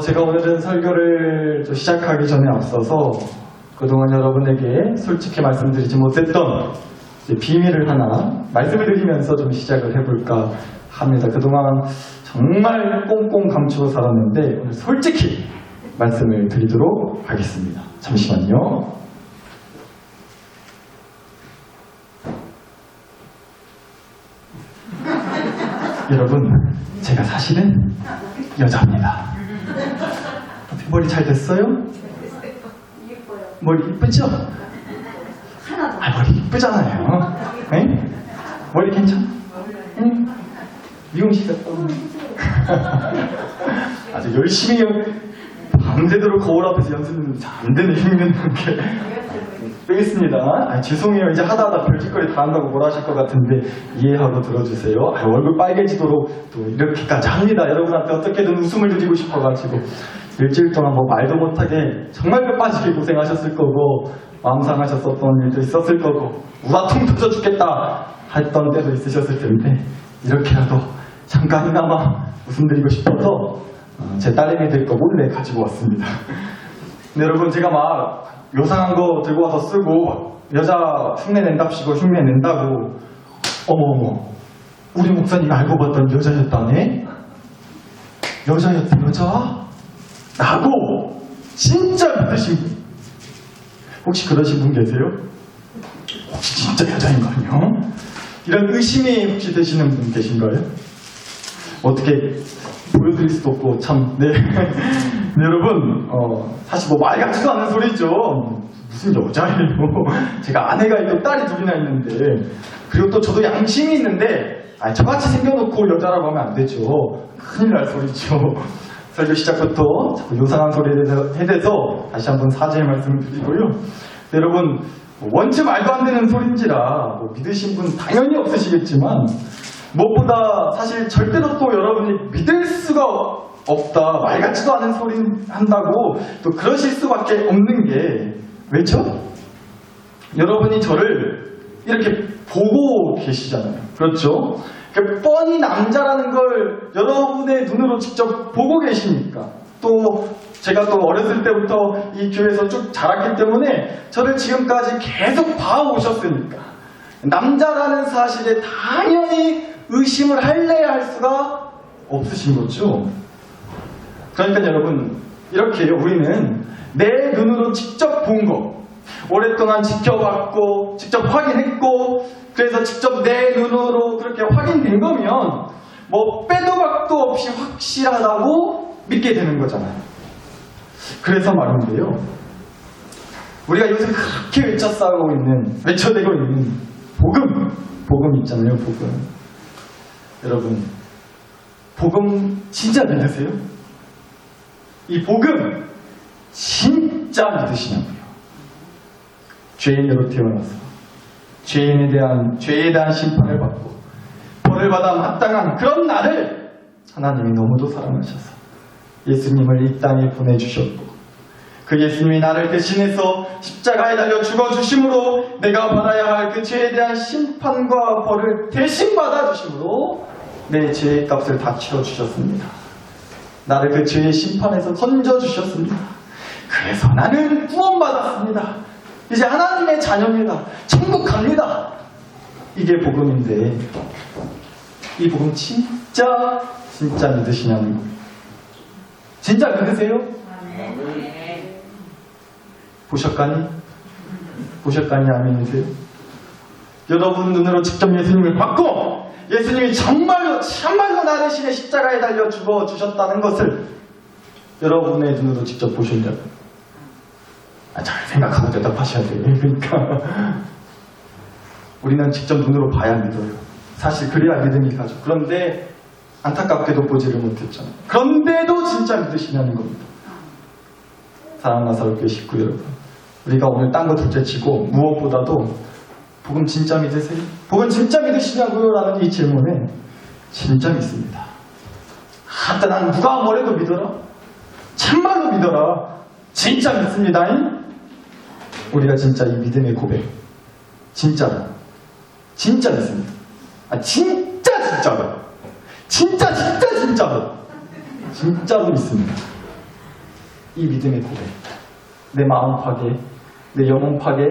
제가 오늘은 설교를 좀 시작하기 전에 앞서서 그동안 여러분에게 솔직히 말씀드리지 못했던 비밀을 하나 말씀을 드리면서 좀 시작을 해볼까 합니다. 그동안 정말 꽁꽁 감추고 살았는데 오늘 솔직히 말씀을 드리도록 하겠습니다. 잠시만요. 여러분, 제가 사실은 여자입니다. 머리 잘 됐어요? 머리 이쁘죠? 머리 이쁘잖아요. 에? 머리 괜찮아? 응? 미용실 갔다 오면 아주 열심히 밤새도록 거울 앞에서 연습은 잘 안 되네. 흉내는 게 빼겠습니다. 죄송해요. 이제 하다 별짓거리 다 한다고 뭐라 하실 것 같은데 이해하고 들어주세요. 얼굴 빨개지도록 또 이렇게까지 합니다. 여러분한테 어떻게든 웃음을 드리고 싶어가지고 일주일 동안 뭐 말도 못하게 정말 뼈 빠지게 고생하셨을 거고 마음 상하셨었던 일도 있었을 거고 우라통 터져 죽겠다 했던 때도 있으셨을 텐데 이렇게라도 잠깐이나마 웃음 드리고 싶어서 제 딸내미들 거 몰래 가지고 왔습니다. 근데 여러분, 제가 막 요상한 거 들고 와서 쓰고 여자 흉내 낸답시고 흉내 낸다고 어머어머, 우리 목사님이 알고 봤던 여자였다네? 여자였대, 여자? 라고 진짜 믿으신 분 혹시 그러신 분 계세요? 혹시 진짜 여자인가요? 이런 의심이 혹시 되시는 분 계신가요? 어떻게 보여드릴 수도 없고 참 네. 여러분, 사실 뭐 말 같지도 않은 소리죠. 무슨 여자예요? 제가 아내가 있고 딸이 둘이나 있는데, 그리고 또 저도 양심이 있는데 저같이 생겨놓고 여자라고 하면 안 되죠. 큰일 날 소리죠. 설교 시작부터 자꾸 요상한 소리에 대해서 다시 한번 사죄의 말씀을 드리고요. 여러분, 원체 말도 안 되는 소리인지라 믿으신 분 당연히 없으시겠지만 무엇보다 사실 절대로 또 여러분이 믿을 수가 없다, 말 같지도 않은 소리 한다고 또 그러실 수밖에 없는 게 왜죠? 여러분이 저를 이렇게 보고 계시잖아요. 그렇죠? 뻔히 남자라는 걸 여러분의 눈으로 직접 보고 계시니까, 또 제가 또 어렸을 때부터 이 교회에서 쭉 자랐기 때문에 저를 지금까지 계속 봐오셨으니까 남자라는 사실에 당연히 의심을 할래야 할 수가 없으신 거죠. 그러니까 여러분, 이렇게 우리는 내 눈으로 직접 본 거, 오랫동안 지켜봤고 직접 확인했고 그래서 직접 내 눈으로 그렇게 확인된 거면 뭐 빼도 박도 없이 확실하다고 믿게 되는 거잖아요. 그래서 말인데요, 우리가 요새 그렇게 외쳐대고 있는 복음 있잖아요. 복음. 여러분, 복음 진짜 믿으세요? 이 복음 진짜 믿으시냐고요? 죄인으로 태어나서 죄에 대한 심판을 받고 벌을 받아 마땅한 그런 나를 하나님이 너무도 사랑하셔서 예수님을 이 땅에 보내주셨고, 그 예수님이 나를 대신해서 십자가에 달려 죽어주심으로 내가 받아야 할 그 죄에 대한 심판과 벌을 대신 받아주심으로 내 죄의 값을 다 치러주셨습니다. 나를 그 죄의 심판에서 건져주셨습니다. 그래서 나는 구원받았습니다. 이제 하나님의 자녀입니다. 천국 갑니다. 이게 복음인데 이 복음 진짜 믿으시냐는 거예요. 진짜 믿으세요? 보셨가니? 아멘이세요? 여러분 눈으로 직접 예수님을 봤고 예수님이 참말로 나 대신에 십자가에 달려 죽어주셨다는 것을 여러분의 눈으로 직접 보신다면 잘 생각하고 대답하셔야 돼요. 그러니까 우리는 직접 눈으로 봐야 믿어요. 사실 그래야 믿음이 가죠. 그런데 안타깝게도 보지를 못했잖아요. 그런데도 진짜 믿으시냐는 겁니다. 사랑하는 나사로교회 식구 여러분, 우리가 오늘 딴 거 둘째치고 무엇보다도 복음 진짜 믿으세요? 복음 진짜 믿으시냐고요? 라는 이 질문에 진짜 믿습니다. 난 누가 뭐래도 믿어라? 참말로 믿어라. 진짜 믿습니다. 우리가 진짜 이 믿음의 고백 진짜 믿습니다. 진짜로 진짜로 믿습니다. 이 믿음의 고백, 내 마음 파괴, 내 영혼 파괴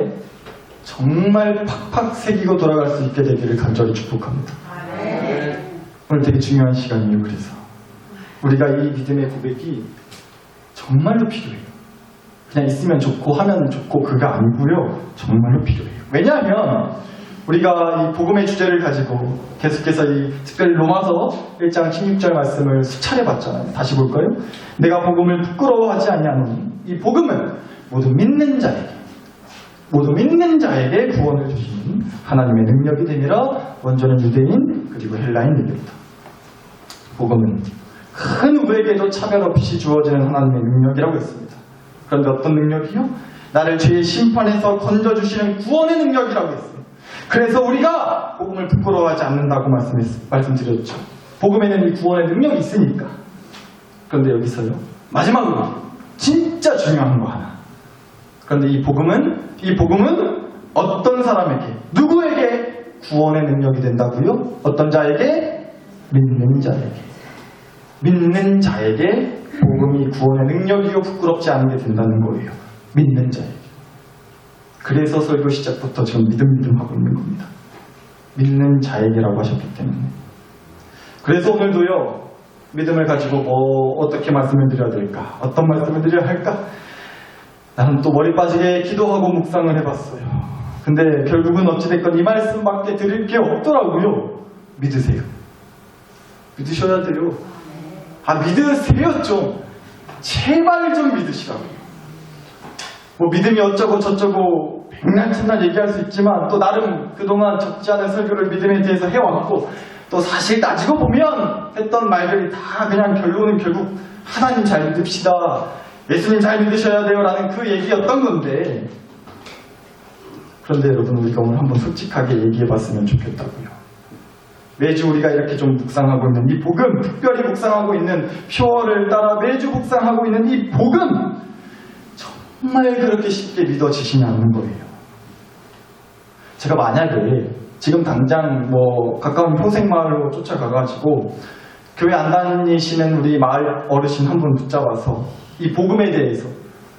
정말 팍팍 새기고 돌아갈 수 있게 되기를 간절히 축복합니다. 오늘 되게 중요한 시간이에요. 그래서 우리가 이 믿음의 고백이 정말로 필요해요. 그냥 있으면 좋고 하면 좋고 그가 아니고요. 정말로 필요해요. 왜냐하면 우리가 이 복음의 주제를 가지고 계속해서 이 특별히 로마서 1장 16절 말씀을 수차례 봤잖아요. 다시 볼까요? 내가 복음을 부끄러워하지 아니하노니 이 복음은 모두 믿는 자에게 구원을 주시는 하나님의 능력이 되니라. 원조는 유대인 그리고 헬라인입니다. 복음은 큰 누구에게도 차별 없이 주어지는 하나님의 능력이라고 했습니다. 그런데 어떤 능력이요? 나를 죄의 심판에서 건져주시는 구원의 능력이라고 했어요. 그래서 우리가 복음을 부끄러워하지 않는다고 말씀드렸죠. 복음에는 이 구원의 능력이 있으니까. 그런데 여기서요, 마지막으로 진짜 중요한 거 하나. 그런데 이 복음은 어떤 사람에게, 누구에게 구원의 능력이 된다고요? 어떤 자에게? 믿는 자에게 복음이 구원의 능력이요 부끄럽지 않은 게 된다는 거예요. 믿는 자에게. 그래서 설교 시작부터 지금 믿음 하고 있는 겁니다. 믿는 자에게라고 하셨기 때문에. 그래서 오늘도요, 믿음을 가지고 어떻게 말씀을 드려야 될까? 어떤 말씀을 드려야 할까? 나는 또 머리 빠지게 기도하고 묵상을 해봤어요. 근데 결국은 어찌됐건 이 말씀밖에 드릴 게 없더라고요. 믿으세요. 믿으셔야 돼요. 믿으세요 좀. 제발 좀 믿으시라고요. 뭐 믿음이 어쩌고 저쩌고 백날천날 얘기할 수 있지만 또 나름 그동안 적지 않은 설교를 믿음에 대해서 해왔고 또 사실 따지고 보면 했던 말들이 다 그냥 결론은 결국 하나님 잘 믿읍시다. 예수님 잘 믿으셔야 돼요 라는 그 얘기였던 건데, 그런데 여러분 우리가 오늘 한번 솔직하게 얘기해 봤으면 좋겠다고요. 매주 우리가 이렇게 좀 묵상하고 있는 이 복음, 특별히 묵상하고 있는 표어를 따라 매주 묵상하고 있는 이 복음, 정말 그렇게 쉽게 믿어지시지 않는 거예요. 제가 만약에 지금 당장 가까운 효생마을로 쫓아가가지고 교회 안 다니시는 우리 마을 어르신 한 분 붙잡아서 이 복음에 대해서,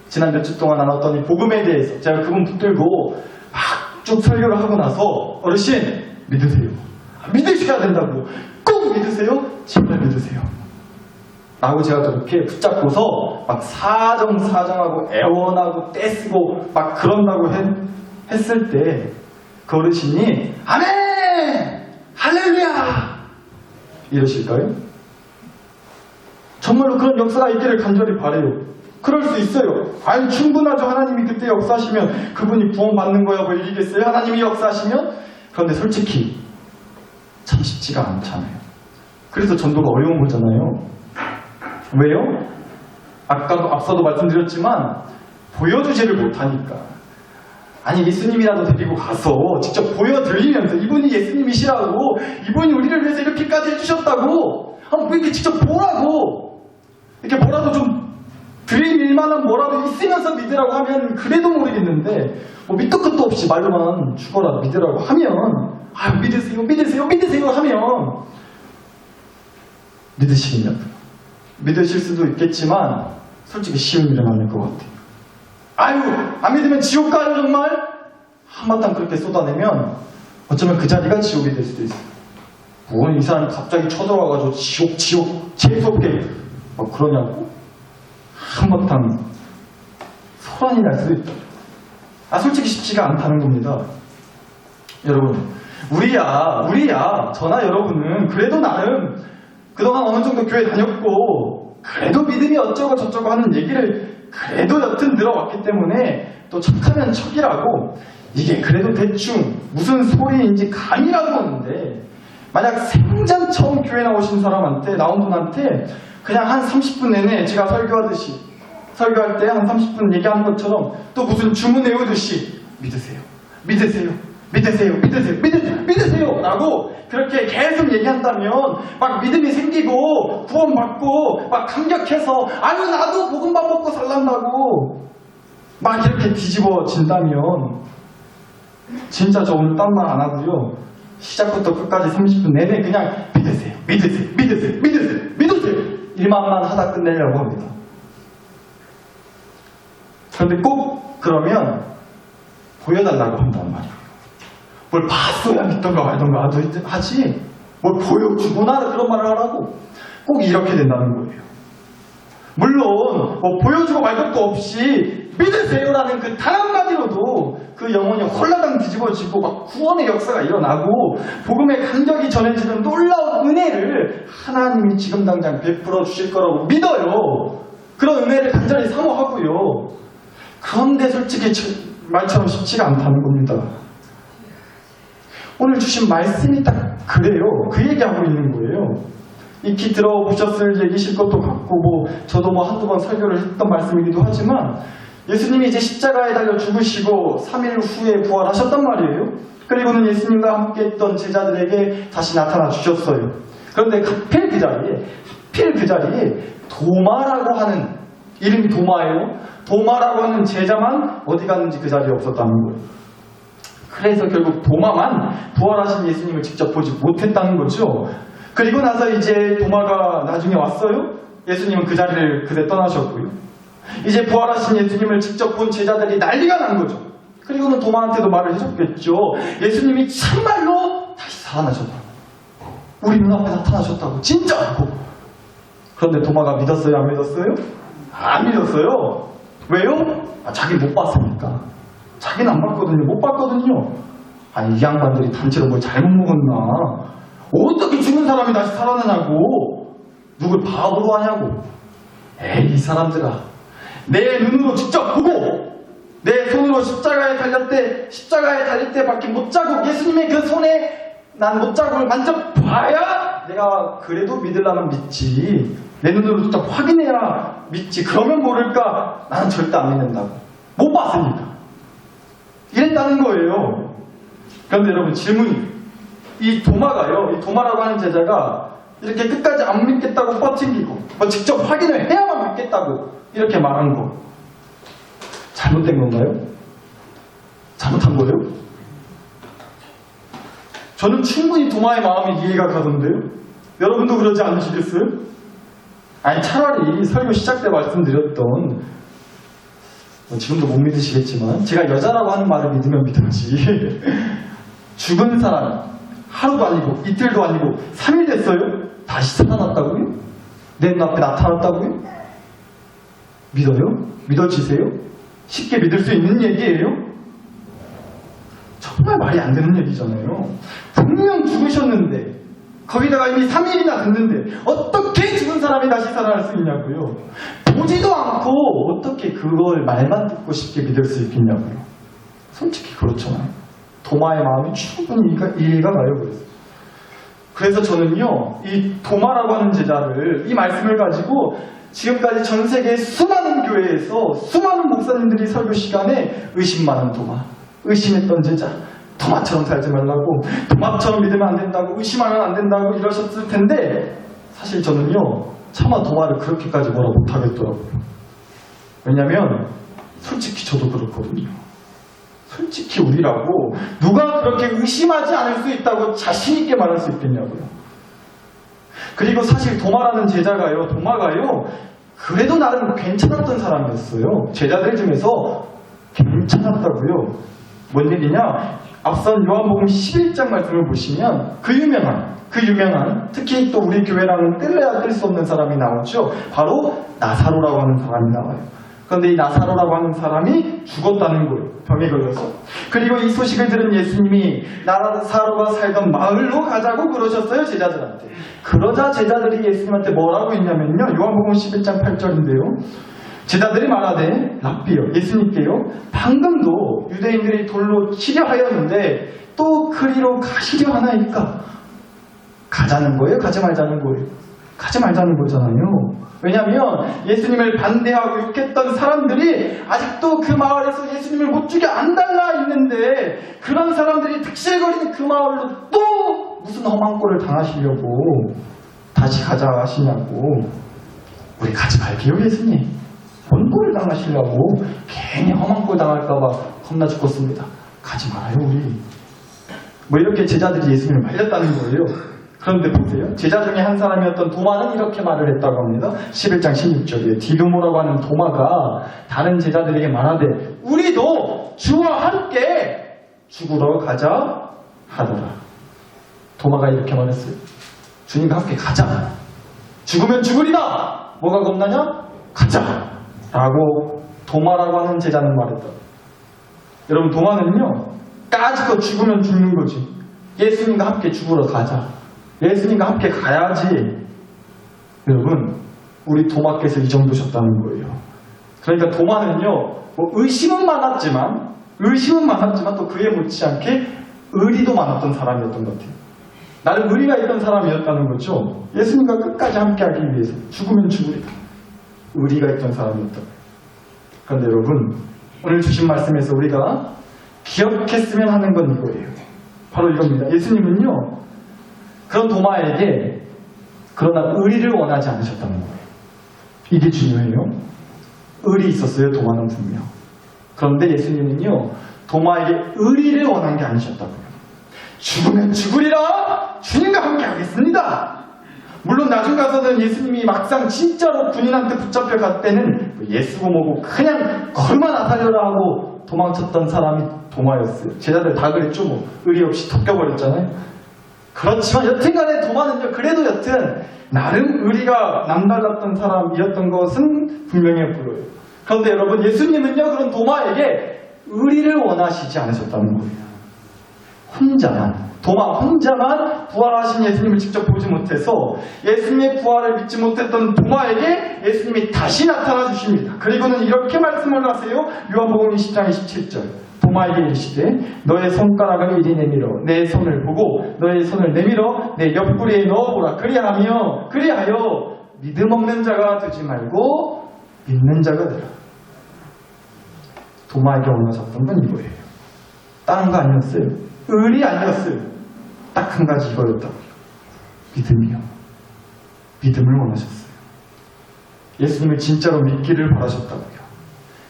지난 몇 주 동안 나눴던 이 복음에 대해서 제가 그분 붙들고 막 쭉 설교를 하고 나서 어르신 믿으세요. 믿으셔야 된다고. 꼭 믿으세요. 제발 믿으세요. 라고 제가 그렇게 붙잡고서 막 사정하고 애원하고 떼쓰고 막 그런다고 했을 때 그 어르신이 아멘! 할렐루야! 이러실까요? 정말로 그런 역사가 있기를 간절히 바라요. 그럴 수 있어요. 충분하죠. 하나님이 그때 역사하시면 그분이 구원받는 거야 뭐 이기겠어요? 하나님이 역사하시면? 그런데 솔직히 참 쉽지가 않잖아요. 그래서 전도가 어려운 거잖아요. 왜요? 앞서도 말씀드렸지만 보여주지를 못하니까. 아니 예수님이라도 데리고 가서 직접 보여드리면서 이분이 예수님이시라고, 이분이 우리를 위해서 이렇게까지 해주셨다고 한번 이렇게 직접 보라고, 이렇게 뭐라도 좀 드릴 만한 뭐라도 있으면서 믿으라고 하면 그래도 모르겠는데, 밑도 끝도 없이 말로만 죽어라 믿으라고 하면 믿으세요 하면 믿으시겠냐고요. 믿으실 수도 있겠지만 솔직히 쉬운 일은 아닐 것 같아요. 안 믿으면 지옥 가요 정말? 한바탕 그렇게 쏟아내면 어쩌면 그 자리가 지옥이 될 수도 있어요. 뭐 이 사람이 갑자기 쳐들어와가지고 지옥 재수없게 막 그러냐고? 한바탕 소란이 날 수도 있다. 솔직히 쉽지가 않다는 겁니다. 여러분, 우리야 저나 여러분은 그래도 나름 그동안 어느 정도 교회 다녔고 그래도 믿음이 어쩌고 저쩌고 하는 얘기를 그래도 여튼 들어왔기 때문에 또 척하면 척이라고 이게 그래도 대충 무슨 소리인지 감이라고 하는데, 만약 생전 처음 교회 나온 분한테 그냥 한 30분 내내 제가 설교할 때 한 30분 얘기하는 것처럼 또 무슨 주문 외우듯이 믿으세요 라고 그렇게 계속 얘기한다면 막 믿음이 생기고 구원받고 막 감격해서 나도 복음밥 먹고 살란다고 막 이렇게 뒤집어진다면 진짜 저 오늘 딴 말 안 하고요, 시작부터 끝까지 30분 내내 그냥 믿으세요 이만만 하다 끝내려고 합니다. 그런데 꼭 그러면 보여달라고 한단 말이에요. 뭘 봤어야 믿던가 말던가 하지, 뭘 보여주거나 그런 말을 하라고. 꼭 이렇게 된다는 거예요. 물론 뭐 보여주고 말 것도 없이 믿으세요라는 그 단 한마디로도 그 영혼이 홀라당 뒤집어지고 막 구원의 역사가 일어나고 복음의 간격이 전해지는 놀라운 은혜를 하나님이 지금 당장 베풀어 주실 거라고 믿어요. 그런 은혜를 간절히 사모하고요. 그런데 솔직히 말처럼 쉽지가 않다는 겁니다. 오늘 주신 말씀이 딱 그래요. 그 얘기하고 있는 거예요. 익히 들어보셨을 얘기실 것도 같고, 저도 한두 번 설교를 했던 말씀이기도 하지만, 예수님이 이제 십자가에 달려 죽으시고 3일 후에 부활하셨단 말이에요. 그리고는 예수님과 함께 했던 제자들에게 다시 나타나 주셨어요. 그런데 하필 그 자리에 도마라고 하는, 이름이 도마예요. 도마라고 하는 제자만 어디 갔는지 그 자리에 없었다는 거예요. 그래서 결국 도마만 부활하신 예수님을 직접 보지 못했다는 거죠. 그리고 나서 이제 도마가 나중에 왔어요. 예수님은 그 자리를 그대 떠나셨고요. 이제 부활하신 예수님을 직접 본 제자들이 난리가 난 거죠. 그리고는 도마한테도 말을 해줬겠죠. 예수님이 참말로 다시 살아나셨다고. 우리 눈앞에 나타나셨다고. 진짜라고. 그런데 도마가 믿었어요? 안 믿었어요? 안 믿었어요. 왜요? 자기 못 봤으니까. 자기는 안 봤거든요. 못 봤거든요. 아니, 이 양반들이 단체로 뭘 잘못 먹었나. 어떻게 죽은 사람이 다시 살아나냐고. 누굴 바보로 하냐고. 에이, 이 사람들아. 내 눈으로 직접 보고 내 손으로 십자가에 달릴 때밖에 못자국, 예수님의 그 손에 난 못자국을 만져봐야 내가 그래도 믿으려면 믿지. 내 눈으로 직접 확인해야 믿지. 그러면 모를까. 나는 절대 안 믿는다고. 못 봤으니까. 이랬다는 거예요. 그런데 여러분, 질문이, 이 도마라고 하는 제자가 이렇게 끝까지 안 믿겠다고 버팅기고 직접 확인을 해야만 믿겠다고 이렇게 말한 거, 잘못된 건가요? 잘못한 거예요? 저는 충분히 도마의 마음이 이해가 가던데요. 여러분도 그러지 않으시겠어요? 아니, 차라리 설교 시작 때 말씀드렸던, 지금도 못 믿으시겠지만 제가 여자라고 하는 말을 믿으면 믿든지 죽은 사람 하루도 아니고 이틀도 아니고 3일 됐어요? 다시 살아났다고요? 내 눈앞에 나타났다고요? 믿어요? 믿어지세요? 쉽게 믿을 수 있는 얘기예요? 정말 말이 안 되는 얘기잖아요. 분명 죽으셨는데, 거기다가 이미 3일이나 됐는데 어떻게 죽은 사람이 다시 살아날 수 있냐고요. 보지도 않고 어떻게 그걸 말만 듣고 쉽게 믿을 수 있겠냐고요. 솔직히 그렇잖아요. 도마의 마음이 충분히 이해가 가요. 그래서 저는요, 이 도마라고 하는 제자를, 이 말씀을 가지고 지금까지 전 세계 수많은 교회에서 수많은 목사님들이 설교 시간에 의심 많은 도마, 의심했던 제자, 도마처럼 살지 말라고, 도마처럼 믿으면 안 된다고, 의심하면 안 된다고 이러셨을 텐데, 사실 저는요, 차마 도마를 그렇게까지 뭐라 못하겠더라고요. 왜냐면 솔직히 저도 그렇거든요. 솔직히 우리라고 누가 그렇게 의심하지 않을 수 있다고 자신있게 말할 수 있겠냐고요. 그리고 사실 도마라는 도마가요, 그래도 나름 괜찮았던 사람이었어요. 제자들 중에서 괜찮았다고요. 뭔 얘기냐? 앞선 요한복음 11장 말씀을 보시면 그 유명한 특히 또 우리 교회랑은 뗄래야 뗄 수 없는 사람이 나오죠. 바로 나사로라고 하는 사람이 나와요. 그런데 이 나사로라고 하는 사람이 죽었다는 거예요. 병에 걸려서. 그리고 이 소식을 들은 예수님이 나사로가 살던 마을로 가자고 그러셨어요, 제자들한테. 그러자 제자들이 예수님한테 뭐라고 했냐면요, 요한복음 11장 8절인데요. 제자들이 말하되 랍비요, 예수님께요, 방금도 유대인들이 돌로 치려 하였는데 또 그리로 가시려 하나이까? 가자는 거예요? 가지 말자는 거예요? 가지 말자는 거잖아요. 왜냐하면 예수님을 반대하고 욕했던 사람들이 아직도 그 마을에서 예수님을 못 죽여 안 달라 있는데, 그런 사람들이 득실거리는 그 마을로 또 무슨 험한 꼴을 당하시려고 다시 가자 하시냐고. 우리 가지 말게요, 예수님. 뭔 꼴을 당하시려고. 괜히 험한 꼴 당할까봐 겁나 죽겠습니다. 가지 말아요, 우리. 이렇게 제자들이 예수님을 말렸다는 거예요. 그런데 보세요. 제자 중에 한 사람이었던 도마는 이렇게 말을 했다고 합니다. 11장 16절에 디도모라고 하는 도마가 다른 제자들에게 말하되 우리도 주와 함께 죽으러 가자 하더라. 도마가 이렇게 말했어요. 주님과 함께 가자. 죽으면 죽으리라. 뭐가 겁나냐? 가자. 라고 도마라고 하는 제자는 말했다. 여러분, 도마는요, 까짓거 죽으면 죽는 거지. 예수님과 함께 죽으러 가자. 예수님과 함께 가야지. 여러분, 우리 도마께서 이 정도셨다는 거예요. 그러니까 도마는요, 뭐 의심은 많았지만 또 그에 못지않게 의리도 많았던 사람이었던 것 같아요. 나름 의리가 있던 사람이었다는 거죠. 예수님과 끝까지 함께하기 위해서 죽으면 죽으리라. 의리가 있던 사람이었다. 그런데 여러분, 오늘 주신 말씀에서 우리가 기억했으면 하는 건 이거예요. 바로 이겁니다. 예수님은요, 그런 도마에게 그러나 의리를 원하지 않으셨다는 거예요. 이게 중요해요. 의리 있었어요, 도마는 분명. 그런데 예수님은요, 도마에게 의리를 원한 게 아니셨다고요. 죽으면 죽으리라! 주님과 함께 하겠습니다! 물론 나중 가서는 예수님이 막상 진짜로 군인한테 붙잡혀 갈 때는 예수고 뭐고 그냥 걸만 살려라 하고 도망쳤던 사람이 도마였어요. 제자들 다 그랬죠. 뭐 의리 없이 덮여버렸잖아요. 그렇지만 여튼간에 도마는요, 그래도 여튼 나름 의리가 남달랐던 사람이었던 것은 분명해 보여요. 그런데 여러분, 예수님은요, 그런 도마에게 의리를 원하시지 않으셨다는 거예요. 도마 혼자만 부활하신 예수님을 직접 보지 못해서 예수님의 부활을 믿지 못했던 도마에게 예수님이 다시 나타나 주십니다. 그리고는 이렇게 말씀을 하세요. 요한복음 20장 27절. 도마에게 이르시되 너의 손가락을 이리 내밀어 내 손을 보고 너의 손을 내밀어 내 옆구리에 넣어보라. 그리하여 믿음 없는 자가 되지 말고 믿는 자가 되라. 도마에게 원하셨던 건 이거예요. 다른 거 아니었어요. 의리 아니었어요. 딱 한 가지 이거였다고요. 믿음이요. 믿음을 원하셨어요. 예수님을 진짜로 믿기를 바라셨다고요.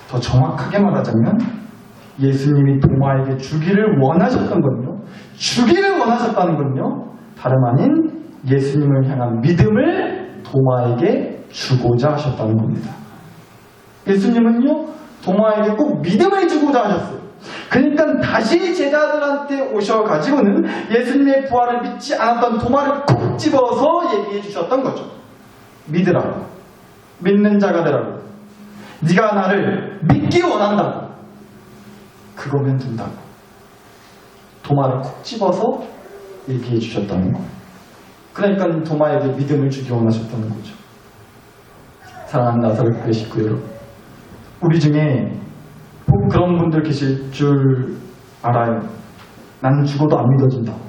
더 정확하게 말하자면 예수님이 도마에게 주기를 원하셨던 건요, 주기를 원하셨다는 건요, 다름 아닌 예수님을 향한 믿음을 도마에게 주고자 하셨다는 겁니다. 예수님은요, 도마에게 꼭 믿음을 주고자 하셨어요. 그러니까 다시 제자들한테 오셔가지고는 예수님의 부활을 믿지 않았던 도마를 콕 집어서 얘기해 주셨던 거죠. 믿으라고. 믿는 자가 되라고. 네가 나를 믿기 원한다고. 그거면 된다고. 도마를 콕 집어서 얘기해 주셨다는 거예요. 그러니까 도마에게 믿음을 주기 원하셨다는 거죠. 사랑하는 나사렛 교회 식구 여러분, 우리 중에 혹 그런 분들 계실 줄 알아요. 나는 죽어도 안 믿어진다고.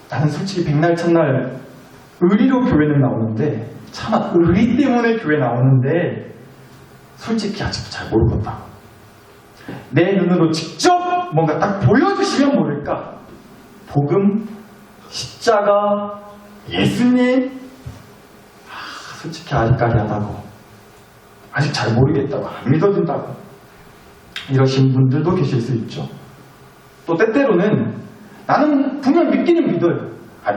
나는 솔직히 백날 첫날 의리로 교회는 나오는데, 차마 의리 때문에 교회 나오는데 솔직히 아직도 잘 모르겠다. 내 눈으로 직접 뭔가 딱 보여주시면 모를까. 복음, 십자가, 예수님, 솔직히 아리까리하다고. 아직 잘 모르겠다고, 안 믿어진다고 이러신 분들도 계실 수 있죠. 또 때때로는 나는 분명 믿기는 믿어요.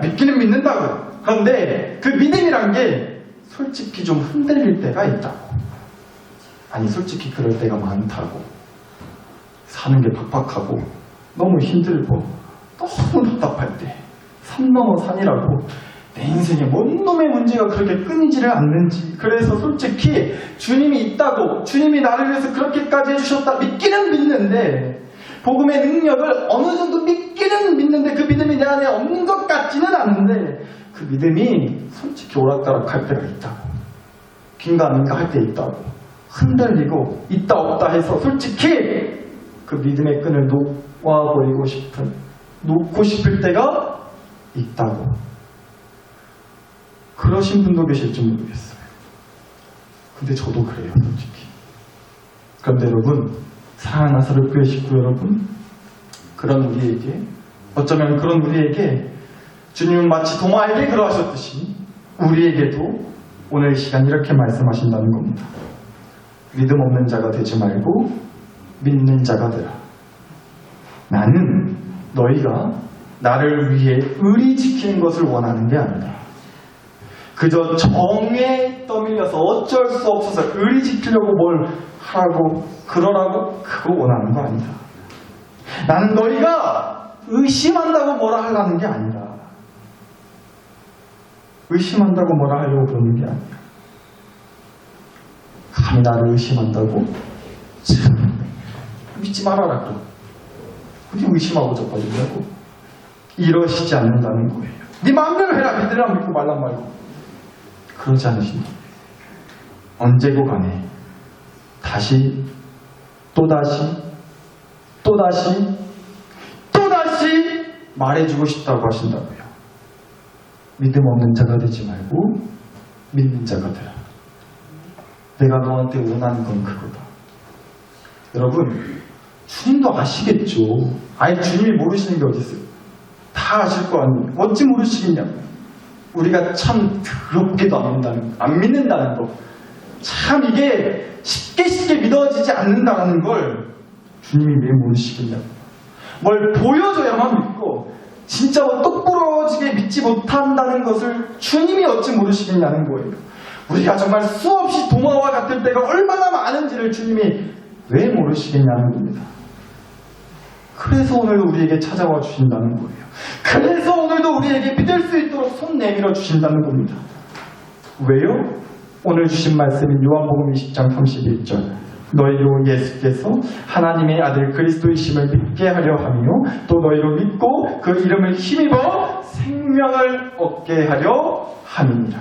믿기는 믿는다고요. 그런데 그 믿음이란 게 솔직히 좀 흔들릴 때가 있다고. 아니 솔직히 그럴 때가 많다고. 사는 게 팍팍하고 너무 힘들고 너무 답답할 때 산 넘어 산이라고 내 인생에 뭔 놈의 문제가 그렇게 끊이지를 않는지, 그래서 솔직히 주님이 있다고, 주님이 나를 위해서 그렇게까지 해주셨다 믿기는 믿는데, 복음의 능력을 어느 정도 믿기는 믿는데 그 믿음이 내 안에 없는 것 같지는 않은데 그 믿음이 솔직히 오락가락할 때가 있다고. 긴가민가 할 때 있다고. 흔들리고 있다 없다 해서 솔직히 그 믿음의 끈을 놓고 싶을 때가 있다고. 그러신 분도 계실지 모르겠어요. 근데 저도 그래요, 솔직히. 그런데 여러분, 사랑하는 나사렛 교회 식구 여러분, 어쩌면 그런 우리에게 주님은 마치 도마에게 그러하셨듯이 우리에게도 오늘 이 시간 이렇게 말씀하신다는 겁니다. 믿음 없는 자가 되지 말고 믿는 자가 되라. 나는 너희가 나를 위해 의리 지키는 것을 원하는 게 아니라 그저 정에 떠밀려서 어쩔 수 없어서 의리 지키려고 뭘 하라고 그러라고 그거 원하는 거 아니다. 나는 너희가 의심한다고 뭐라 하려는 게 아니라 의심한다고 뭐라 하려고 그러는 게 아니라 감히 나를 의심한다고 참 믿지 말아라. 어디 의심하고 저빠지냐고 이러시지 않는다는 거예요. 네 마음대로 해라. 믿으라 믿고 말란 말고 그러지 않으신다. 언제고 간에 다시 또다시 말해주고 싶다고 하신다고요. 믿음 없는 자가 되지 말고 믿는 자가 되라. 내가 너한테 원하는 건 그거다. 여러분 주님도 아시겠죠. 아예 주님이 모르시는 게 어디 있어요. 다 아실 거 아니에요. 어찌 모르시겠냐고. 우리가 참 더럽게도 안 믿는다는 거. 참 이게 쉽게 믿어지지 않는다는 걸 주님이 왜 모르시겠냐고. 뭘 보여줘야만 믿고 진짜 똑부러지게 믿지 못한다는 것을 주님이 어찌 모르시겠냐는 거예요. 우리가 정말 수없이 도마와 같을 때가 얼마나 많은지를 주님이 왜 모르시겠냐는 겁니다. 그래서 오늘도 우리에게 찾아와 주신다는 거예요. 그래서 오늘도 우리에게 믿을 수 있도록 손 내밀어 주신다는 겁니다. 왜요? 오늘 주신 말씀인 요한복음 20장 31절 너희로 예수께서 하나님의 아들 그리스도이심을 믿게 하려 하며 또 너희로 믿고 그 이름을 힘입어 생명을 얻게 하려 함이니라.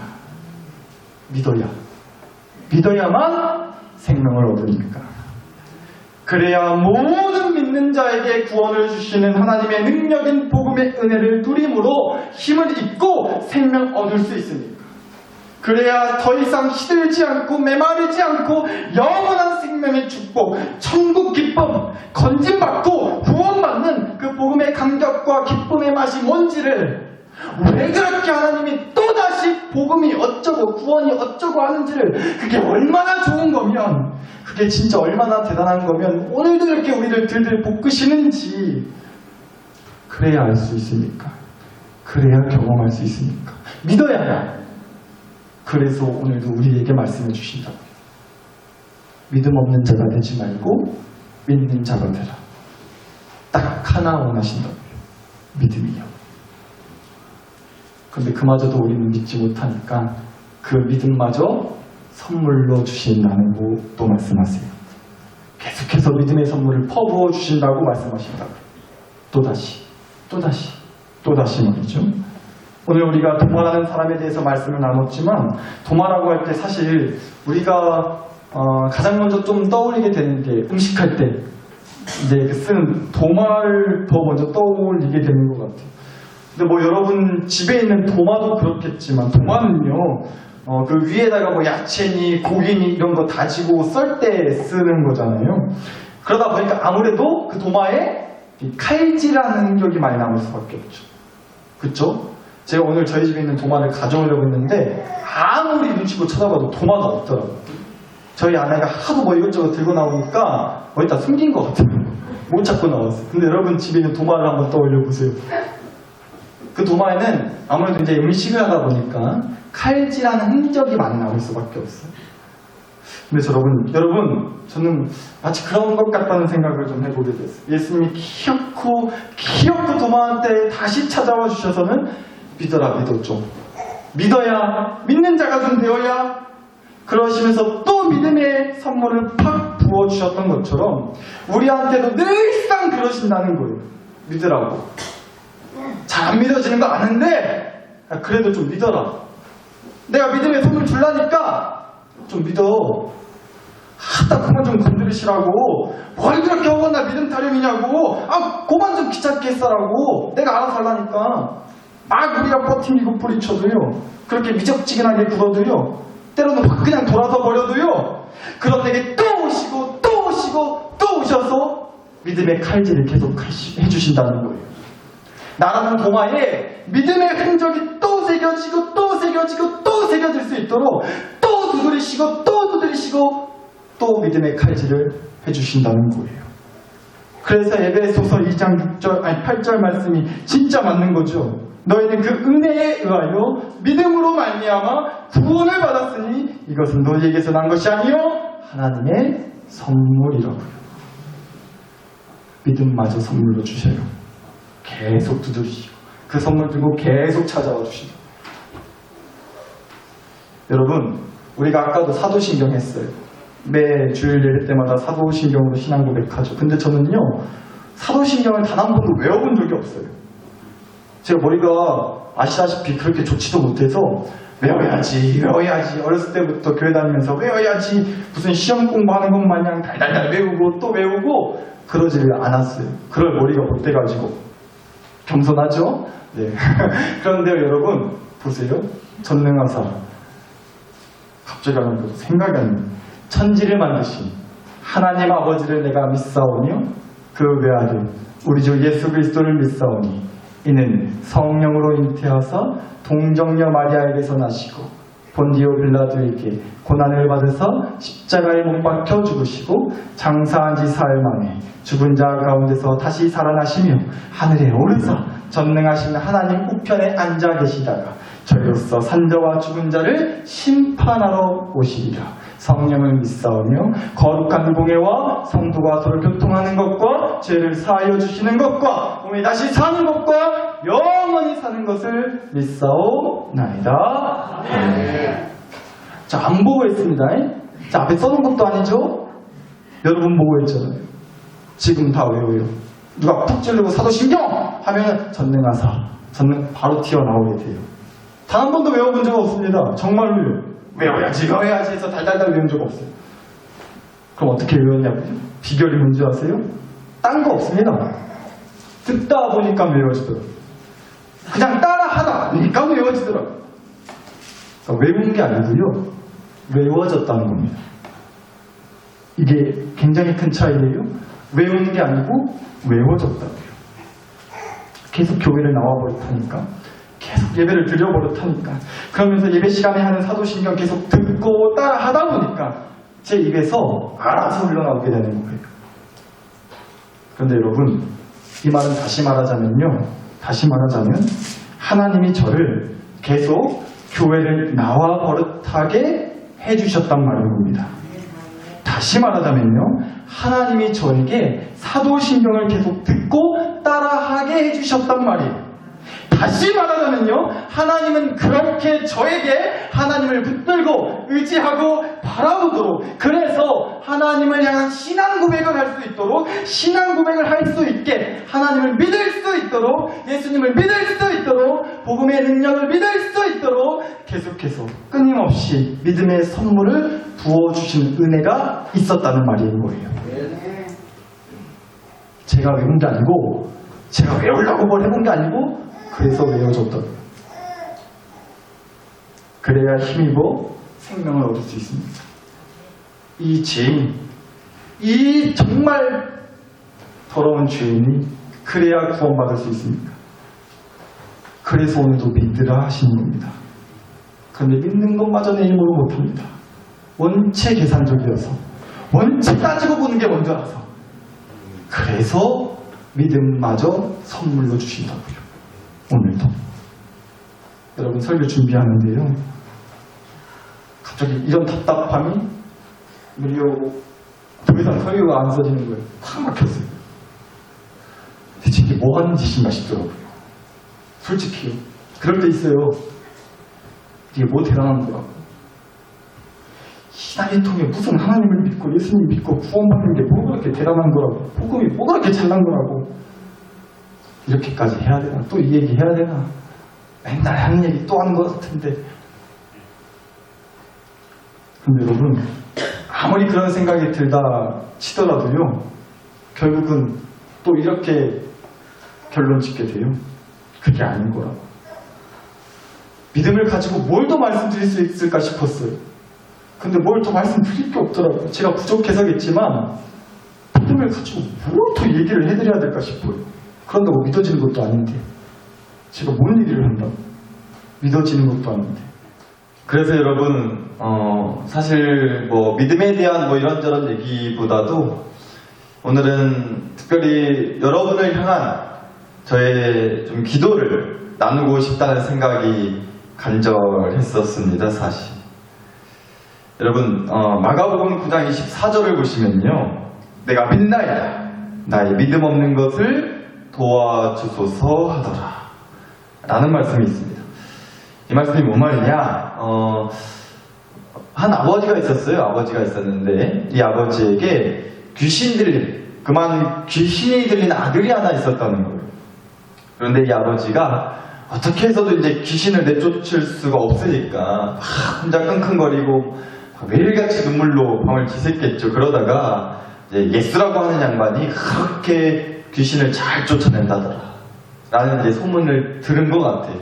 믿어야만 생명을 얻으니까. 그래야 모든 믿는 자에게 구원을 주시는 하나님의 능력인 복음의 은혜를 누림으로 힘을 입고 생명 얻을 수 있으니까. 그래야 더 이상 시들지 않고 메마르지 않고 영원한 생명의 축복, 천국 기쁨, 건진받고 구원받는 그 복음의 감격과 기쁨의 맛이 뭔지를 왜 그렇게 하나님이 또다시 복음이 어쩌고 구원이 어쩌고 하는지를 그게 얼마나 좋은 거면 그게 진짜 얼마나 대단한 거면 오늘도 이렇게 우리를 들들 볶으시는지 그래야 알 수 있으니까. 그래야 경험할 수 있으니까. 믿어야 해. 그래서 오늘도 우리에게 말씀해 주신다고요. 믿음 없는 자가 되지 말고 믿는 자가 되라. 딱 하나 원하신다고요. 믿음이요. 그런데 그마저도 우리는 믿지 못하니까 그 믿음마저 선물로 주신다고 또 말씀하세요. 계속해서 믿음의 선물을 퍼부어 주신다고 말씀하신다고요. 또다시 말이죠. 오늘 우리가 도마라는 사람에 대해서 말씀을 나눴지만 도마라고 할 때 사실 우리가 가장 먼저 좀 떠올리게 되는 게 음식할 때 이제 쓰는 도마를 더 먼저 떠올리게 되는 것 같아요. 근데 뭐 여러분 집에 있는 도마도 그렇겠지만 도마는요 그 위에다가 뭐 야채니 고기니 이런 거 다지고 썰 때 쓰는 거잖아요. 그러다 보니까 아무래도 그 도마에 칼질하는 흔적이 많이 남을 수밖에 없죠. 그쵸? 제가 오늘 저희 집에 있는 도마를 가져오려고 했는데 아무리 눈치고 쳐다봐도 도마가 없더라고요. 저희 아내가 하도 뭐 이것저것 들고 나오니까 어디다 숨긴 것 같아요. 못 찾고 나왔어요. 근데 여러분 집에 있는 도마를 한번 떠올려 보세요. 그 도마에는 아무래도 이제 음식을 하다 보니까 칼질하는 흔적이 많이 남을 수밖에 없어요. 근데 여러분 저는 마치 그런 것 같다는 생각을 좀 해보게 됐어요. 예수님이 기어코 도마한테 다시 찾아와 주셔서는 믿어라 믿었죠. 믿어야 믿는 자가 좀 되어야 그러시면서 또 믿음의 선물을 팍 부어주셨던 것처럼 우리한테도 늘상 그러신다는 거예요. 믿으라고. 잘 안 믿어지는 거 아는데 그래도 좀 믿어라. 내가 믿음의 선물 줄라니까 좀 믿어. 딱 그만 좀 건드리시라고. 뭘 그렇게 어긋나 믿음 타령이냐고. 그만 좀 귀찮게 했어라고. 내가 알아서 하려니까. 막 우리가 버팅기고 뿌리쳐도요. 그렇게 미적지근하게 굴어도요. 때로는 확 그냥 돌아서 버려도요. 그런 내게 또 오시고 또 오시고 또 오셔서 믿음의 칼질을 계속 해주신다는 거예요. 나라는 도마에 믿음의 흔적이 또 새겨지고 또 새겨지고 또 새겨질 수 있도록 또 두드리시고 또 두드리시고 또 믿음의 칼질을 해주신다는 거예요. 그래서 에베소서 2장 8절 말씀이 진짜 맞는 거죠. 너희는 그 은혜에 의하여 믿음으로 말미암아 구원을 받았으니 이것은 너희에게서 난 것이 아니요 하나님의 선물이라고요. 믿음마저 선물로 주셔요. 계속 두드리시고 그 선물 들고 계속 찾아와 주시고. 여러분, 우리가 아까도 사도신경 했어요. 매 주일 예배 때마다 사도신경으로 신앙 고백하죠. 근데 저는요, 사도신경을 단 한 번도 외워본 적이 없어요. 제가 머리가 아시다시피 그렇게 좋지도 못해서 외워야지 어렸을 때부터 교회 다니면서 외워야지 무슨 시험 공부하는 것 마냥 달달달 외우고 또 외우고 그러지를 않았어요. 그럴 머리가 못 돼가지고. 겸손하죠? 네. 그런데요, 여러분, 보세요. 전능하사. 갑자기 하는 거 생각이 안 나요. 천지를 만드신 하나님 아버지를 내가 믿사오며 그 외아들 우리 주 예수 그리스도를 믿사오니 이는 성령으로 잉태하사 동정녀 마리아에게서 나시고 본디오 빌라도에게 고난을 받으사 십자가에 못 박혀 죽으시고 장사한 지 사흘 만에 죽은 자 가운데서 다시 살아나시며 하늘에 오르사 전능하신 하나님 우편에 앉아 계시다가 저희로서 산자와 죽은 자를 심판하러 오시리라. 성령을 믿사오며 거룩한 공예와 성도가 서로 교통하는 것과 죄를 사하여 주시는 것과 몸이 다시 사는 것과 영원히 사는 것을 믿사오나이다. 자, 안 보고 있습니다. 자, 앞에 써놓은 것도 아니죠? 여러분 보고 있잖아요. 지금 다 외워요. 누가 푹 찌르고 사도신경 하면 전능하사 바로 튀어나오게 돼요. 단 한 번도 외워본 적 없습니다. 정말로요. 외워야지 해서 달달달 외운 적 없어요. 그럼 어떻게 외웠냐고요? 비결이 뭔지 아세요? 딴 거 없습니다. 듣다 보니까 외워지더라고요. 그냥 따라 하다 보니까 외워지더라고요. 그러니까 외운 게 아니고요. 외워졌다는 겁니다. 이게 굉장히 큰 차이예요. 외우는 게 아니고 외워졌다고요. 계속 교회를 나와버렸다니까. 계속 예배를 드려버렸다니까. 그러면서 예배 시간에 하는 사도신경 계속 듣고 따라 하다 보니까 제 입에서 알아서 흘러나오게 되는 거예요. 그런데 여러분, 이 말은 다시 말하자면 하나님이 저를 계속 교회를 나와 버릇하게 해주셨단 말인 겁니다. 다시 말하자면요, 하나님이 저에게 사도신경을 계속 듣고 따라하게 해주셨단 말이에요. 다시 말하자면요, 하나님은 그렇게 저에게 하나님을 붙들고 의지하고 바라보도록, 그래서 하나님을 향한 신앙 고백을 할 수 있도록, 신앙 고백을 할 수 있게, 하나님을 믿을 수 있도록, 예수님을 믿을 수 있도록, 복음의 능력을 믿을 수 있도록 계속해서 끊임없이 믿음의 선물을 부어주시는 은혜가 있었다는 말인 거예요. 제가 외운 게 아니고, 제가 외우려고 뭘 해본 게 아니고, 그래서 외워졌다고요. 그래야 힘입어 생명을 얻을 수 있습니다. 이 죄인, 이 정말 더러운 죄인이 그래야 구원받을 수 있습니까? 그래서 오늘도 믿으라 하시는 겁니다. 그런데 믿는 것마저 내 힘으로 못합니다. 원체 계산적이어서, 원체 따지고 보는 게 먼저라서. 그래서 믿음마저 선물로 주신다고요. 오늘도. 여러분, 설교 준비하는데요, 갑자기 이런 답답함이 밀려오고 더 이상 설교가 안 써지는 거예요. 확 막혔어요. 대체 이게 뭐 하는 짓인가 싶더라고요. 솔직히요. 그럴 때 있어요. 이게 뭐 대단한 거라고. 신앙의 통에 무슨 하나님을 믿고 예수님 믿고 구원받는 게 뭐 그렇게 대단한 거라고. 복음이 뭐 그렇게 잘난 거라고. 이렇게까지 해야 되나? 또 이 얘기 해야 되나? 맨날 하는 얘기 또 하는 것 같은데. 근데 여러분, 아무리 그런 생각이 들다 치더라도요, 결국은 또 이렇게 결론 짓게 돼요. 그게 아닌 거라고. 믿음을 가지고 뭘 더 말씀드릴 수 있을까 싶었어요. 근데 뭘 더 말씀드릴 게 없더라고요. 제가 부족해서겠지만 믿음을 가지고 뭘 더 얘기를 해드려야 될까 싶어요. 그런다고 믿어지는 것도 아닌데, 제가 뭔 얘기를 한다고 믿어지는 것도 아닌데. 그래서 여러분, 사실 뭐 믿음에 대한 뭐 이런저런 얘기보다도 오늘은 특별히 여러분을 향한 저의 좀 기도를 나누고 싶다는 생각이 간절했었습니다, 사실. 여러분, 마가복음 9장 24절을 보시면요. 내가 믿나이다. 나의 믿음 없는 것을 도와주소서 하더라. 라는 말씀이 있습니다. 이 말씀이 뭔 말이냐? 한 아버지가 있었어요. 아버지가 있었는데 이 아버지에게 귀신이 들린 아들이 하나 있었다는 거예요. 그런데 이 아버지가 어떻게 해서도 이제 귀신을 내쫓을 수가 없으니까 혼자 끙끙거리고 매일같이 눈물로 밤을 지샜겠죠. 그러다가 이제 예수라고 하는 양반이 그렇게 귀신을 잘 쫓아낸다더라 라는 이제 소문을 들은 것 같아요.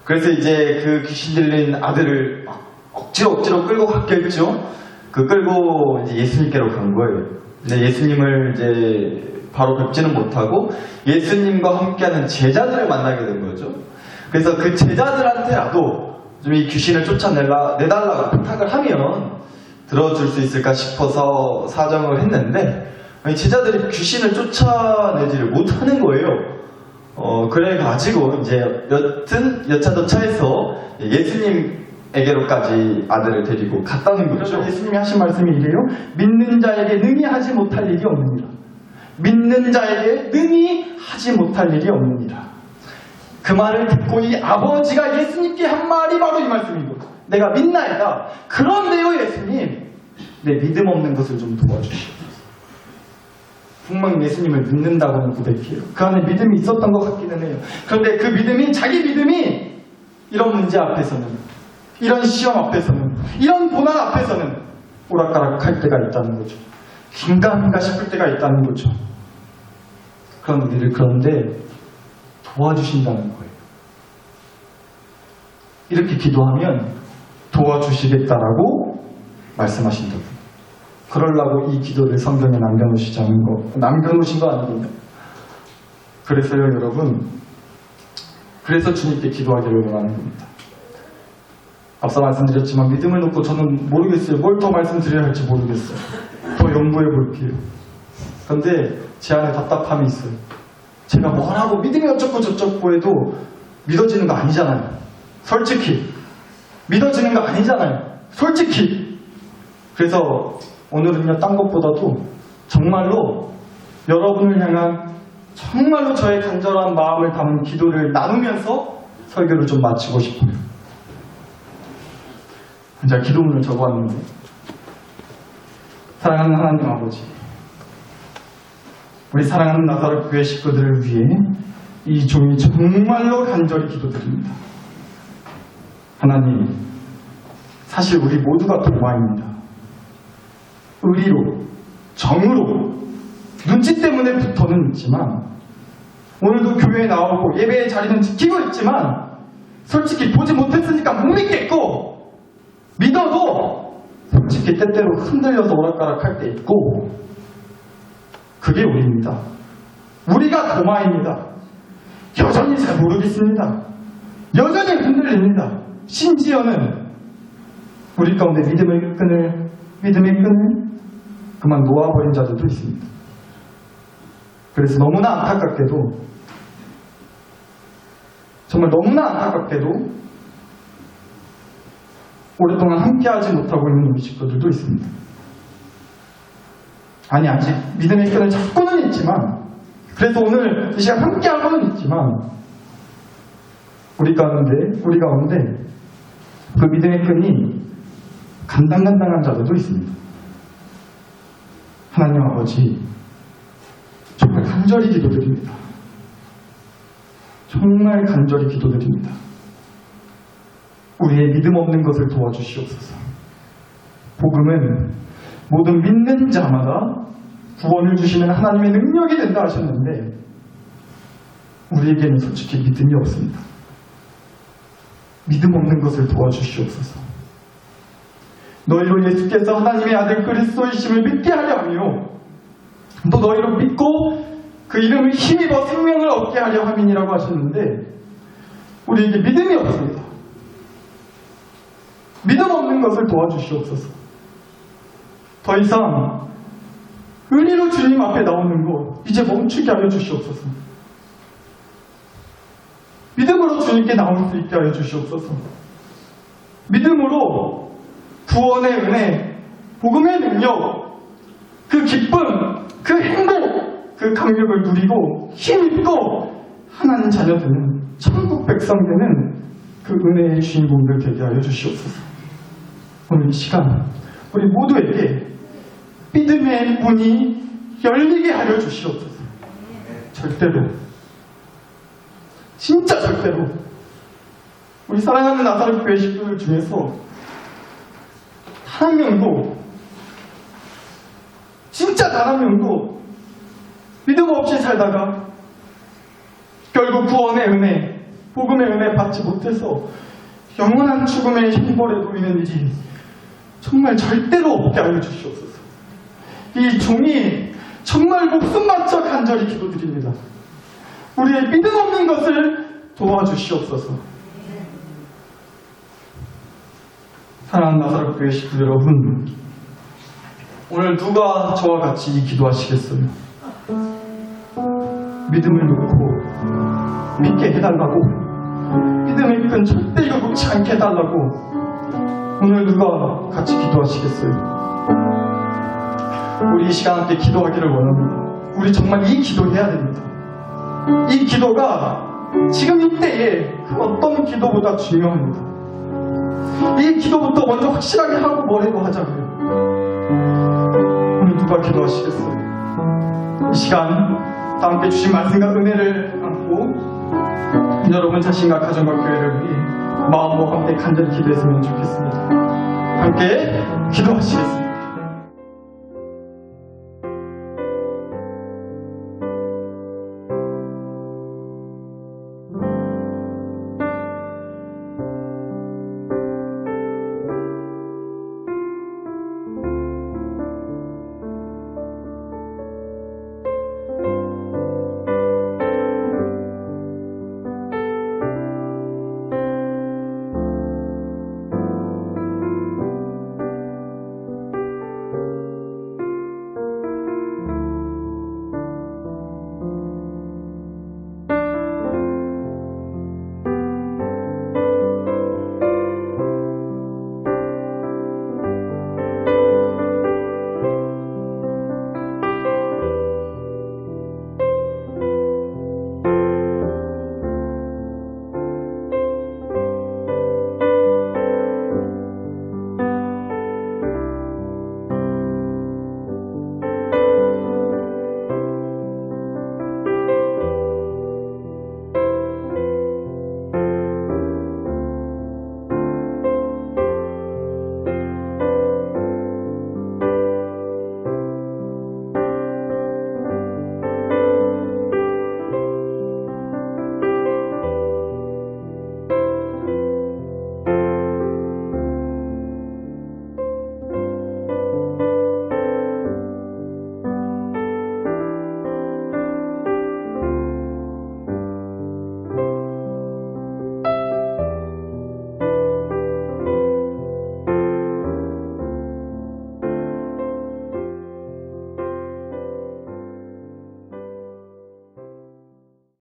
그래서 이제 그 귀신 들린 아들을 억지로 끌고 갔겠죠. 끌고 이제 예수님께로 간 거예요. 근데 예수님을 이제 바로 뵙지는 못하고 예수님과 함께하는 제자들을 만나게 된 거죠. 그래서 그 제자들한테라도 좀 이 귀신을 쫓아내달라고 부탁을 하면 들어줄 수 있을까 싶어서 사정을 했는데 제자들이 귀신을 쫓아내지를 못하는 거예요. 그래가지고 이제 여차저차해서 예수님에게로까지 아들을 데리고 갔다는 거죠. 예수님이 하신 말씀이 이래요. 믿는 자에게 능히 하지 못할 일이 없느니라. 믿는 자에게 능히 하지 못할 일이 없느니라. 그 말을 듣고 이 아버지가 예수님께 한 말이 바로 이 말씀인 거죠. 내가 믿나이다. 그런데요 예수님, 내 믿음 없는 것을 좀 도와주시옵소서. 분명 예수님을 믿는다고는 고백해요. 그 안에 믿음이 있었던 것 같기는 해요. 그런데 그 믿음이, 자기 믿음이 이런 문제 앞에서는, 이런 시험 앞에서는, 이런 고난 앞에서는 오락가락할 때가 있다는 거죠. 긴가민가 싶을 때가 있다는 거죠. 그런 우리를 그런데 도와주신다는 거예요. 이렇게 기도하면 도와주시겠다라고 말씀하신다고. 그러려고 이 기도를 성경에 남겨놓으신 거 아니거든요. 그래서요 여러분, 그래서 주님께 기도하기를 원하는 겁니다. 앞서 말씀드렸지만 믿음을 놓고 저는 모르겠어요. 뭘 더 말씀드려야 할지 모르겠어요. 더 연구해 볼게요. 그런데 제 안에 답답함이 있어요. 제가 뭐라고 믿음이 어쩌고 저쩌고 해도 믿어지는 거 아니잖아요. 솔직히 믿어지는 거 아니잖아요. 솔직히. 그래서 오늘은요, 딴 것보다도 정말로 여러분을 향한 정말로 저의 간절한 마음을 담은 기도를 나누면서 설교를 좀 마치고 싶어요. 제가 기도문을 적어왔는데, 사랑하는 하나님 아버지, 우리 사랑하는 나사렛 교회 식구들을 위해 이 종이 정말로 간절히 기도드립니다. 하나님, 사실 우리 모두가 도마입니다. 의리로, 정으로, 눈치 때문에 붙어는 있지만, 오늘도 교회에 나오고 예배의 자리는 지키고 있지만, 솔직히 보지 못했으니까 못 믿겠고, 믿어도 솔직히 때때로 흔들려서 오락가락할 때 있고, 그게 우리입니다. 우리가 도마입니다. 여전히 잘 모르겠습니다. 여전히 흔들립니다. 심지어는 우리 가운데 믿음의 끈을 그만 놓아버린 자들도 있습니다. 그래서 너무나 안타깝게도, 정말 너무나 안타깝게도 오랫동안 함께하지 못하고 있는 우리 식구들도 있습니다. 아니, 아직 믿음의 끈을 잡고는 있지만, 그래서 오늘 이 시간 함께하고는 있지만, 우리 가운데 그 믿음의 끈이 간당간당한 자들도 있습니다. 하나님 아버지, 정말 간절히 기도드립니다. 정말 간절히 기도드립니다. 우리의 믿음 없는 것을 도와주시옵소서. 복음은 모든 믿는 자마다 구원을 주시는 하나님의 능력이 된다 하셨는데, 우리에게는 솔직히 믿음이 없습니다. 믿음 없는 것을 도와주시옵소서. 너희로 예수께서 하나님의 아들 그리스도이심을 믿게 하려 하며, 또 너희로 믿고 그 이름을 힘입어 생명을 얻게 하려 함이니라고 하셨는데, 우리에게 믿음이 없습니다. 믿음 없는 것을 도와주시옵소서. 더 이상 은혜로 주님 앞에 나오는 것 이제 멈추게 하여 주시옵소서. 믿음으로 주님께 나올 수 있게 하여 주시옵소서. 믿음으로 구원의 은혜, 복음의 능력, 그 기쁨, 그 행복, 그 감격을 누리고 힘입고 하나님 자녀되는 천국 백성 되는 그 은혜의 주인공들 되게 하여 주시옵소서. 오늘 이 시간 우리 모두에게 믿음의 문이 열리게 하여 주시옵소서. 절대로, 진짜 절대로 우리 사랑하는 나사렛 교회 식구들 중에서 단 한 명도, 진짜 단 한 명도 믿음 없이 살다가 결국 구원의 은혜, 복음의 은혜 받지 못해서 영원한 죽음의 형벌에 놓이는 일이 정말 절대로 없게 하여 주시옵소서. 이 종이 정말 목숨 바쳐 간절히 기도드립니다. 우리의 믿음 없는 것을 도와주시옵소서. 사랑하는 나사렛 교회 식구 여러분, 오늘 누가 저와 같이 이 기도하시겠어요? 믿음을 놓고 믿게 해달라고, 믿음의 끈 절대 이거 놓지 않게 해달라고 오늘 누가 같이 기도하시겠어요? 우리 이 시간 함께 기도하기를 원합니다. 우리 정말 이 기도해야 됩니다. 이 기도가 지금 이때에 그 어떤 기도보다 중요합니다. 이 기도부터 먼저 확실하게 하고 뭐라도 하자고요. 오늘 누가 기도하시겠어요? 이 시간 다 함께 주신 말씀과 은혜를 안고 여러분 자신과 가정과 교회를 위해 마음으로 함께 간절히 기도했으면 좋겠습니다. 함께 기도하시겠습니다.